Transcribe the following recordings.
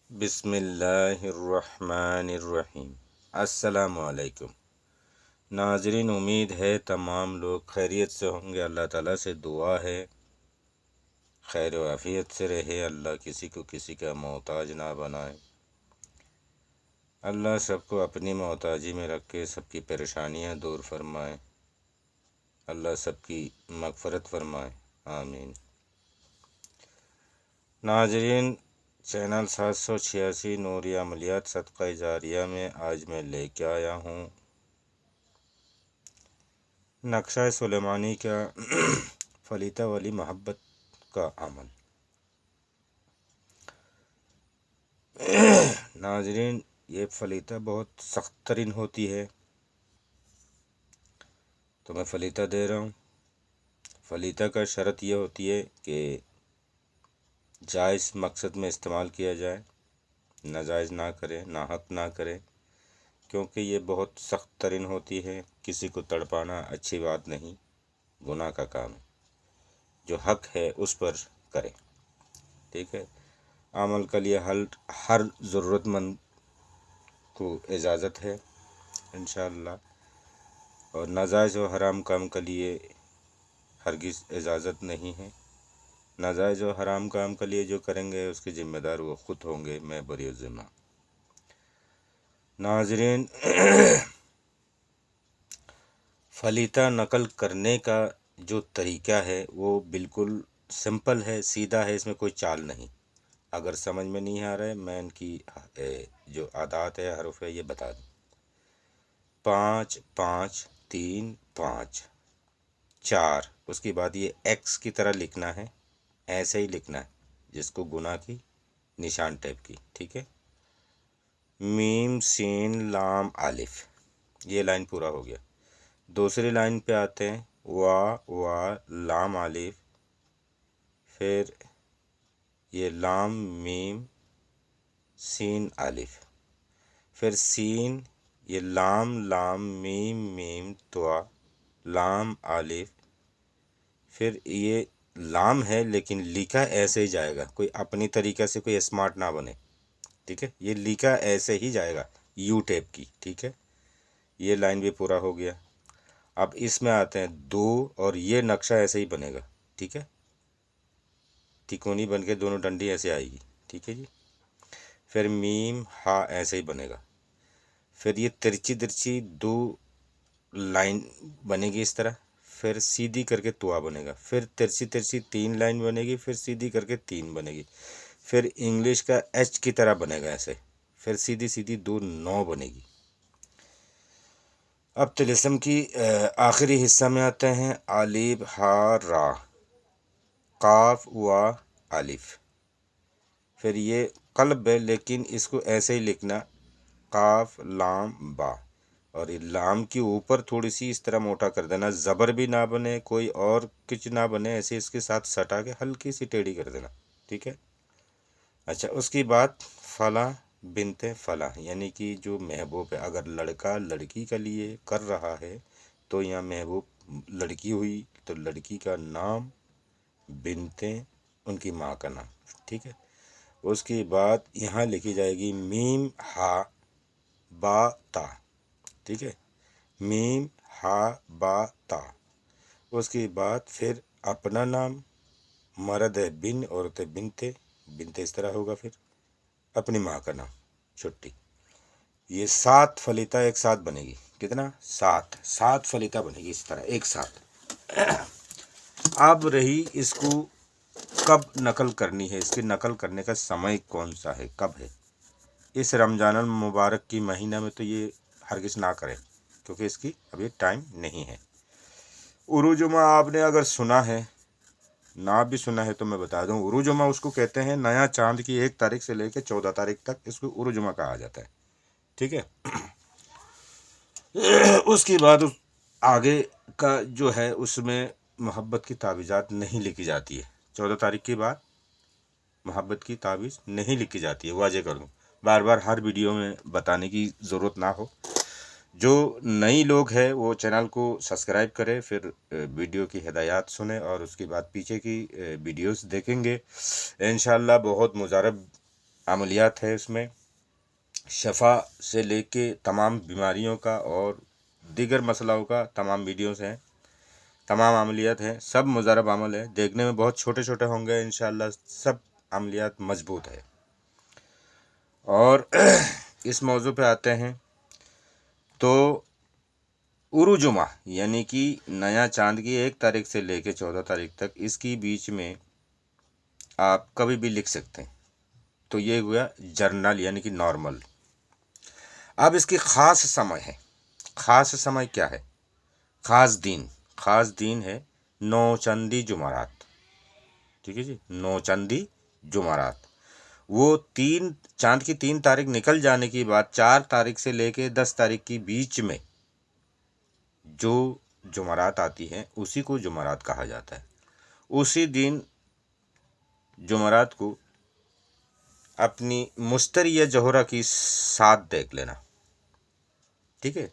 बिस्मिल्लाहिर्रहमानिर्रहीम। अस्सलामुअलैकुम नाजरीन, उम्मीद है तमाम लोग खैरियत से होंगे। अल्लाह ताला से दुआ है खैर व आफियत से रहे। अल्लाह किसी को किसी का मोहताज ना बनाए। अल्लाह सबको अपनी मोहताजी में रख के सबकी परेशानियां दूर फरमाए। अल्लाह सबकी मग़फ़िरत फरमाए, आमीन। नाजरीन, चैनल 786 नूरिया अमलियात सदक़ा जारिया में आज मैं लेके आया हूँ नक्शा सुलेमानी का फलीता वाली मोहब्बत का अमल। नाजरीन, ये फलीता बहुत सख्त तरीन होती है, तो मैं फलीता दे रहा हूँ। फलीता का शर्त यह होती है कि जायज़ मकसद में इस्तेमाल किया जाए, नाजायज़ ना करें, नाहक ना करें, क्योंकि ये बहुत सख्त तरीन होती है। किसी को तड़पाना अच्छी बात नहीं, गुनाह का काम है। जो हक है उस पर करें, ठीक है। अमल के लिए हर ज़रूरतमंद को इजाज़त है इंशाअल्लाह, और नाजायज़ और हराम काम के लिए हरगिज़ इजाज़त नहीं है। नाजायज़ और हराम काम के लिए जो करेंगे उसके ज़िम्मेदार वो ख़ुद होंगे, मैं बरी ज़िम्मा। नाज़रीन, फलीता नकल करने का जो तरीका है वो बिल्कुल सिंपल है, सीधा है, इसमें कोई चाल नहीं। अगर समझ में नहीं आ रहा है, मैं इनकी जो आदात है, हरुफ है, ये बता दूँ। 5 5 3 5 4, उसके बाद ये एक्स की तरह लिखना है, ऐसे ही लिखना है जिसको गुना की निशान टाइप की, ठीक है। मीम सीन लाम आलिफ, ये लाइन पूरा हो गया। दूसरी लाइन पे आते हैं, वा लाम आलिफ, फिर ये लाम मीम सीन आलिफ, फिर सीन, ये लाम लाम मीम मीम त्वा लाम आलिफ, फिर ये लाम है लेकिन लिखा ऐसे ही जाएगा, कोई अपनी तरीक़े से कोई स्मार्ट ना बने, ठीक है। ये लिखा ऐसे ही जाएगा, यू टेप की, ठीक है। ये लाइन भी पूरा हो गया। अब इसमें आते हैं दो, और ये नक्शा ऐसे ही बनेगा, ठीक है। तिकोनी बन के दोनों डंडी ऐसे आएगी, ठीक है जी। फिर मीम हा ऐसे ही बनेगा। फिर ये तिरछी तिरछी दो लाइन बनेगी इस तरह, फिर सीधी करके तुआ बनेगा, फिर तिरछी तिरछी 3 लाइन बनेगी, फिर सीधी करके 3 बनेगी, फिर इंग्लिश का एच की तरह बनेगा ऐसे, फिर सीधी सीधी 2 9 बनेगी। अब तिलिस्म की आखिरी हिस्सा में आते हैं, आलिफ हा रा, काफ वा आलिफ। फिर ये कल्ब है लेकिन इसको ऐसे ही लिखना, काफ लाम बा, और ये लाम के ऊपर थोड़ी सी इस तरह मोटा कर देना, ज़बर भी ना बने, कोई और कुछ ना बने, ऐसे इसके साथ सटा के हल्की सी टेढ़ी कर देना, ठीक है। अच्छा, उसके बाद फला बिनते फला, यानी कि जो महबूब है, अगर लड़का लड़की के लिए कर रहा है तो यहाँ महबूब लड़की हुई तो लड़की का नाम, बिनते उनकी माँ का नाम, ठीक है। उसके बाद यहाँ लिखी जाएगी मीम हा बा ता, ठीक है। मीम हा बा ता। उसके बाद फिर अपना नाम, मर्द है बिन, औरत है बिनते, बिनते इस तरह होगा, फिर अपनी माँ का नाम, छुट्टी। ये 7 फलीता एक साथ बनेगी। कितना? 7 फलीता बनेगी इस तरह एक साथ। अब रही इसको कब नकल करनी है, इसकी नकल करने का समय कौन सा है, कब है। इस रमज़ान मुबारक की महीना में तो ये हरगिज़ ना करें, क्योंकि इसकी अभी टाइम नहीं है। उरूजुमा आपने अगर सुना है, ना भी सुना है तो मैं बता दूं, उरूजुमा उसको कहते हैं, नया चांद की 1 तारीख से लेकर 14 तारीख तक इसको उरूजुमा कहा जाता है, ठीक है। उसके बाद आगे का जो है उसमें मोहब्बत की तावीज़ात नहीं लिखी जाती है। 14 तारीख के बाद मोहब्बत की तावीज़ नहीं लिखी जाती है, वाजे कर दूँ, बार बार हर वीडियो में बताने की ज़रूरत ना हो। जो नई लोग हैं वो चैनल को सब्सक्राइब करें, फिर वीडियो की हिदायत सुने और उसके बाद पीछे की वीडियोस देखेंगे। इंशाल्लाह बहुत मुबारक अमलियात है, उसमें शफा से लेके तमाम बीमारियों का और दीगर मसलाओं का तमाम वीडियोस हैं, तमाम अमलियात हैं, सब मुजरब अमल है। देखने में बहुत छोटे छोटे होंगे, इंशाअल्लाह सब अमलियात मजबूत है। और इस मौजू पे आते हैं तो उरुजुमा यानी कि नया चांद की 1 तारीख से लेके 14 तारीख तक, इसकी बीच में आप कभी भी लिख सकते हैं। तो ये हुआ जर्नल यानी कि नॉर्मल। अब इसकी ख़ास समय है। ख़ास समय क्या है? ख़ास दिन है नौचंदी जुमारात। ठीक है जी, नौचंदी जुमारात। वो चांद की 3 तारीख निकल जाने के बाद 4 तारीख से लेके 10 तारीख के बीच में जो जुमारात आती हैं उसी को जुमारात कहा जाता है। उसी दिन जुमारात को अपनी मुश्तरी या जोहरा की साथ देख लेना। ठीक है।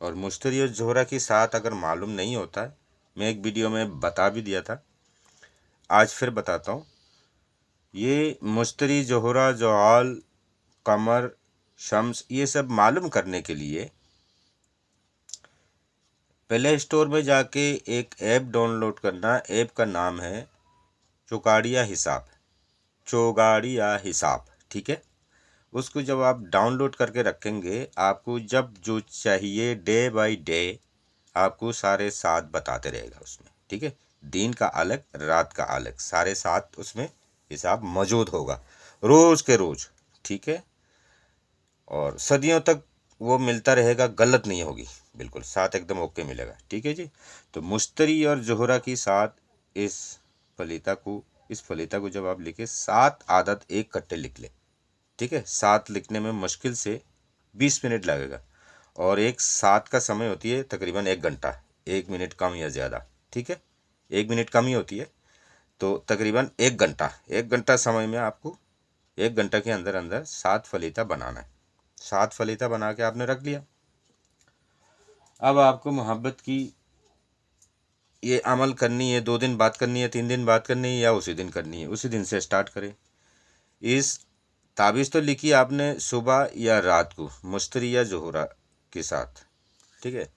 और मुश्तरी और जोहरा की साथ अगर मालूम नहीं होता है, मैं एक वीडियो में बता भी दिया था, आज फिर बताता हूँ। ये मुश्तरी, जोहरा, जोआल, कमर, शम्स, ये सब मालूम करने के लिए प्ले स्टोर में जाके एक ऐप डाउनलोड करना। ऐप का नाम है चौगाड़िया हिसाब। ठीक है। उसको जब आप डाउनलोड करके रखेंगे, आपको जब जो चाहिए डे बाय डे आपको सारे साथ बताते रहेगा उसमें। ठीक है। दिन का अलग, रात का अलग, सारे साथ उसमें हिसाब मौजूद होगा रोज़ के रोज़। ठीक है। और सदियों तक वो मिलता रहेगा, गलत नहीं होगी, बिल्कुल साथ एकदम ओके मिलेगा। ठीक है जी। तो मुश्तरी और जोहरा की साथ इस फलीता को जब आप लिखे, 7 आदत एक कट्टे लिख ले। ठीक है। 7 लिखने में मुश्किल से 20 मिनट लगेगा। और एक 7 का समय होती है तकरीबन 1 घंटा, 1 मिनट कम या ज़्यादा। ठीक है। 1 मिनट कम ही होती है, तो तकरीबन 1 घंटा समय में आपको 1 घंटा के अंदर अंदर 7 फलीता बनाना है। 7 फलीता बना के आपने रख लिया। अब आपको मोहब्बत की ये अमल करनी है, 2 दिन बाद करनी है, 3 दिन बाद करनी है, या उसी दिन करनी है, उसी दिन से स्टार्ट करें। इस ताबीज़ तो लिखी आपने सुबह या रात को मुश्तरी या जोहरा के साथ। ठीक है।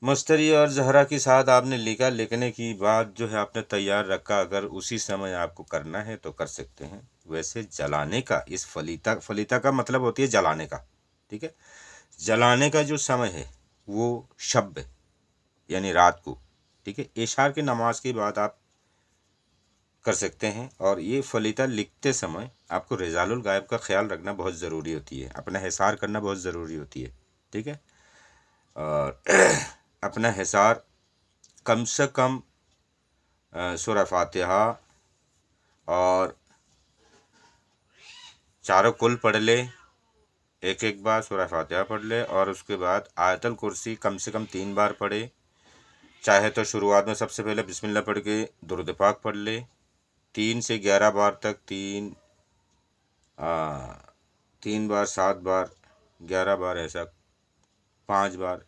मुश्तरी और जहरा के साथ आपने लिखा, लिखने की बाद जो है आपने तैयार रखा। अगर उसी समय आपको करना है तो कर सकते हैं। वैसे जलाने का, इस फलीता का मतलब होती है जलाने का। ठीक है। जलाने का जो समय है वो शब यानी रात को। ठीक है। इशार की नमाज के बाद आप कर सकते हैं। और ये फलीता लिखते समय आपको रिजालुल गायब का ख्याल रखना बहुत ज़रूरी होती है, अपना हिसार करना बहुत ज़रूरी होती है। ठीक है। और अपना हिसार कम से कम सूरह फातिहा और चारों कुल पढ़ ले, एक बार सूरह फातिहा पढ़ ले, और उसके बाद आयतल कुर्सी कम से कम 3 बार पढ़े। चाहे तो शुरुआत में सबसे पहले बिस्मिल्लाह पढ़ के दुरूद पाक पढ़ ले, 3 से 11 बार तक, 3 बार, 7 बार, 11 बार, ऐसा 5 बार,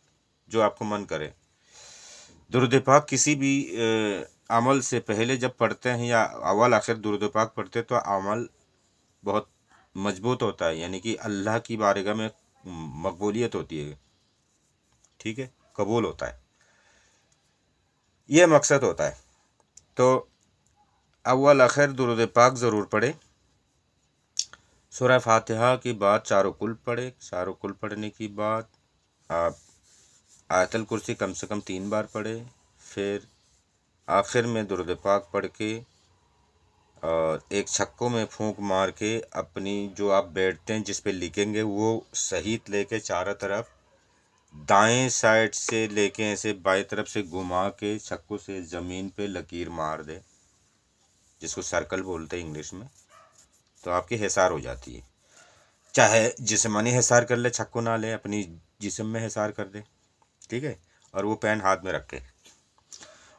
जो आपको मन करे। दुरूद पाक किसी भी अमल से पहले जब पढ़ते हैं या अव्वल आखिर दुरूद पाक पढ़ते हैं तो अमल बहुत मजबूत होता है, यानी कि अल्लाह की बारगाह में मकबूलियत होती है। ठीक है। कबूल होता है, ये मकसद होता है। तो अव्वल आखिर दुरूद पाक ज़रूर पढ़े। सूरह फातिहा के बाद चारों कुल पढ़े। चारों कुल पढ़ने के बाद आप आयतल कुर्सी कम से कम 3 बार पढ़े। फिर आखिर में दुरूद पाक पढ़ के और एक छक्कों में फूंक मार के अपनी जो आप बैठते हैं जिस पे लिखेंगे वो सहीत लेके चारों तरफ दाएं साइड से लेके ऐसे बाएं तरफ से घुमा के छक्कों से ज़मीन पे लकीर मार दे, जिसको सर्कल बोलते हैं इंग्लिश में, तो आपकी हिसार हो जाती है। चाहे जिस्मानी हिसार कर ले, छक्को ना ले, अपनी जिस्म में हिसार कर दे। ठीक है। और वो पेन हाथ में रखे,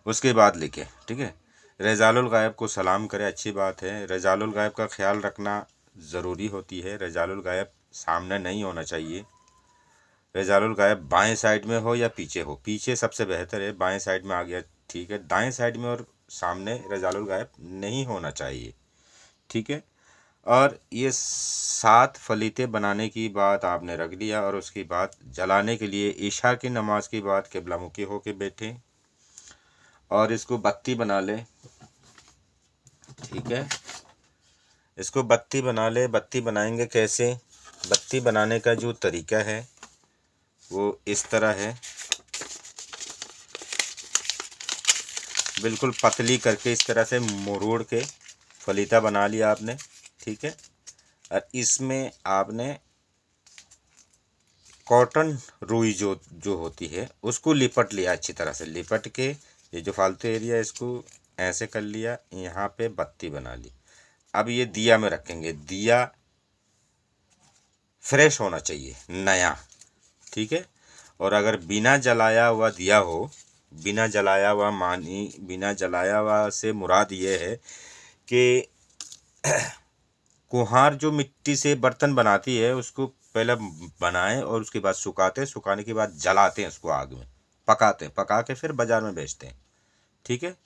उसके बाद लिखे। ठीक है। रिजालुल गायब को सलाम करे, अच्छी बात है। रिजालुल गायब का ख्याल रखना ज़रूरी होती है। रिजालुल गायब सामने नहीं होना चाहिए। रिजालुल गायब बाएं साइड में हो या पीछे हो, पीछे सबसे बेहतर है, बाएं साइड में आ गया ठीक है, दाएं साइड में और सामने रिजालुल गायब नहीं होना चाहिए। ठीक है। और ये 7 फलीते बनाने की बात आपने रख लिया और उसकी बात जलाने के लिए ईशा की नमाज की बात किबलामुखी होके बैठे और इसको बत्ती बना ले। ठीक है, इसको बत्ती बना ले। बत्ती बनाएंगे कैसे? बत्ती बनाने का जो तरीका है वो इस तरह है, बिल्कुल पतली करके इस तरह से मरोड़ के फलीता बना लिया आपने। ठीक है, और इसमें आपने कॉटन रुई जो होती है उसको लिपट लिया, अच्छी तरह से लिपट के ये जो फालतू एरिया इसको ऐसे कर लिया। यहाँ पे बत्ती बना ली। अब ये दिया में रखेंगे। दिया फ्रेश होना चाहिए, नया। ठीक है, और अगर बिना जलाया हुआ दिया हो, बिना जलाया हुआ मानी, बिना जलाया हुआ से मुराद ये है कि कुम्हार जो मिट्टी से बर्तन बनाती है उसको पहले बनाएं और उसके बाद सुखाते हैं, सुखाने के बाद जलाते हैं, उसको आग में पकाते हैं, पका के फिर बाज़ार में बेचते हैं। ठीक है,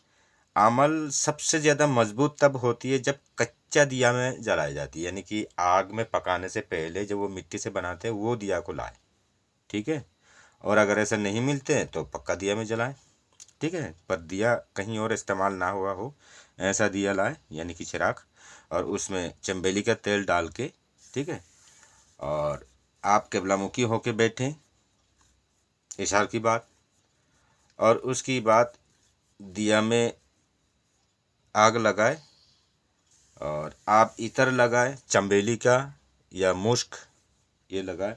अमल सबसे ज़्यादा मजबूत तब होती है जब कच्चा दिया में जलाई जाती है, यानी कि आग में पकाने से पहले जब वो मिट्टी से बनाते हैं वो दिया को लाए। ठीक है, और अगर ऐसा नहीं मिलते हैं तो पक्का दिया में जलाएं। ठीक है, पर दिया कहीं और इस्तेमाल ना हुआ हो ऐसा दिया लाए, यानी कि चिराग, और उसमें चंबेली का तेल डाल के। ठीक है, और आप किबलामुखी होके बैठें, इशार की बात, और उसकी बात दिया में आग लगाए और आप इतर लगाए चंबेली का या मुश्क ये लगाए,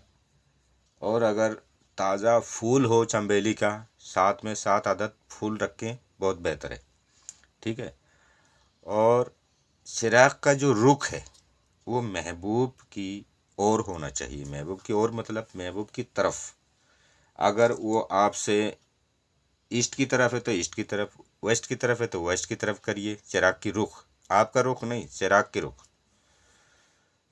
और अगर ताज़ा फूल हो चंबेली का साथ में 7 अदद फूल रखें, बहुत बेहतर है। ठीक है, और चिराग का जो रुख है वो महबूब की ओर होना चाहिए। महबूब की ओर मतलब महबूब की तरफ। अगर वो आपसे ईस्ट की तरफ है तो ईस्ट की तरफ, वेस्ट की तरफ है तो वेस्ट की तरफ करिए चिराग की रुख। आपका रुख नहीं, चिराग की रुख।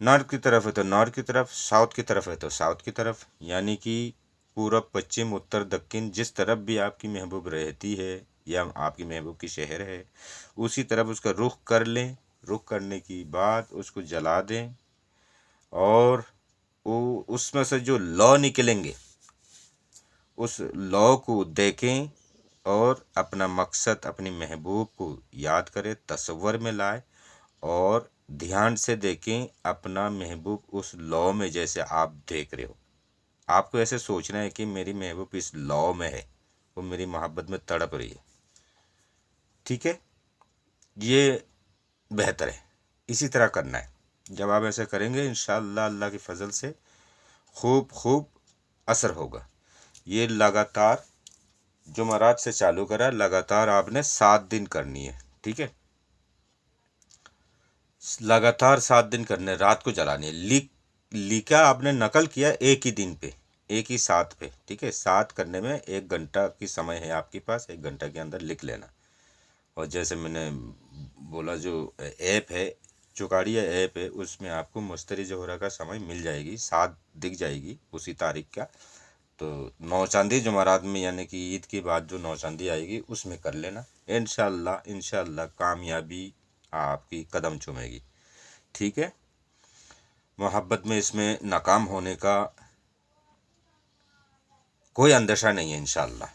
नॉर्थ की तरफ है तो नॉर्थ की तरफ, साउथ की तरफ है तो साउथ की तरफ, यानी कि पूरब पश्चिम उत्तर दक्षिण जिस तरफ भी आपकी महबूब रहती है या आपकी महबूब की शहर है उसी तरफ उसका रुख कर लें। रुख करने की बाद उसको जला दें और वो उसमें से जो लौ निकलेंगे उस लौ को देखें और अपना मकसद अपनी महबूब को याद करें, तसव्वुर में लाए और ध्यान से देखें अपना महबूब उस लौ में, जैसे आप देख रहे हो। आपको ऐसे सोचना है कि मेरी महबूब इस लौ में है, वो मेरी मोहब्बत में तड़प रही है। ठीक है, ये बेहतर है, इसी तरह करना है। जब आप ऐसे करेंगे इंशाअल्लाह अल्लाह की फजल से खूब असर होगा। ये लगातार जुमरात से चालू करा, लगातार आपने 7 दिन करनी है। ठीक है, लगातार 7 दिन करने, रात को जलानी है। लिखा आपने नकल किया एक ही दिन पे, एक ही साथ पे। ठीक है, 7 करने में 1 घंटा की समय है आपके पास, 1 घंटा के अंदर लिख लेना। और जैसे मैंने बोला जो ऐप है, चुकाड़िया ऐप है, उसमें आपको मुश्तरी ज़ोहरा का समय मिल जाएगी, 7 दिख जाएगी उसी तारीख का। तो 9 चांदी जुमरात में, यानी कि ईद के बाद जो 9 चांदी आएगी उसमें कर लेना। इंशाअल्लाह कामयाबी आपकी कदम चूमेगी। ठीक है, मोहब्बत में इसमें नाकाम होने का कोई अंदेशा नहीं है। इंशाअल्लाह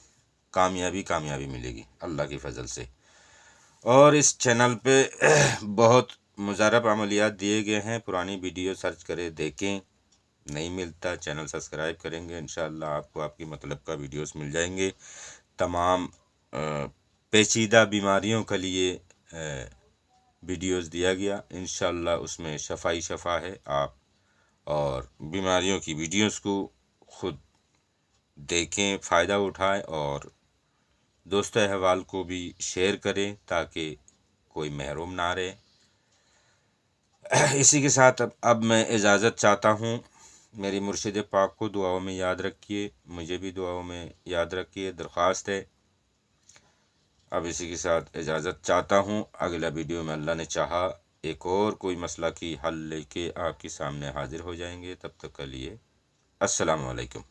कामयाबी मिलेगी अल्लाह की फजल से। और इस चैनल पे बहुत मुजारब अमलियात दिए गए हैं, पुरानी वीडियो सर्च करें देखें, नहीं मिलता चैनल सब्सक्राइब करेंगे इंशाअल्लाह आपको आपकी मतलब का वीडियोस मिल जाएंगे। तमाम पेचीदा बीमारियों के लिए वीडियोस दिया गया, इंशाअल्लाह उसमें शफा है। आप और बीमारियों की वीडियोस को खुद देखें, फ़ायदा उठाएं और दोस्तों अहवाल को भी शेयर करें ताकि कोई महरूम ना रहे। इसी के साथ अब मैं इजाज़त चाहता हूँ। मेरी मुर्शिद पाक को दुआओं में याद रखिए, मुझे भी दुआओं में याद रखिए, दरख्वास्त है। अब इसी के साथ इजाज़त चाहता हूँ। अगला वीडियो में अल्लाह ने चाहा एक और कोई मसला की हल लेके आपके सामने हाजिर हो जाएंगे। तब तक के लिए अस्सलाम वालेकुम।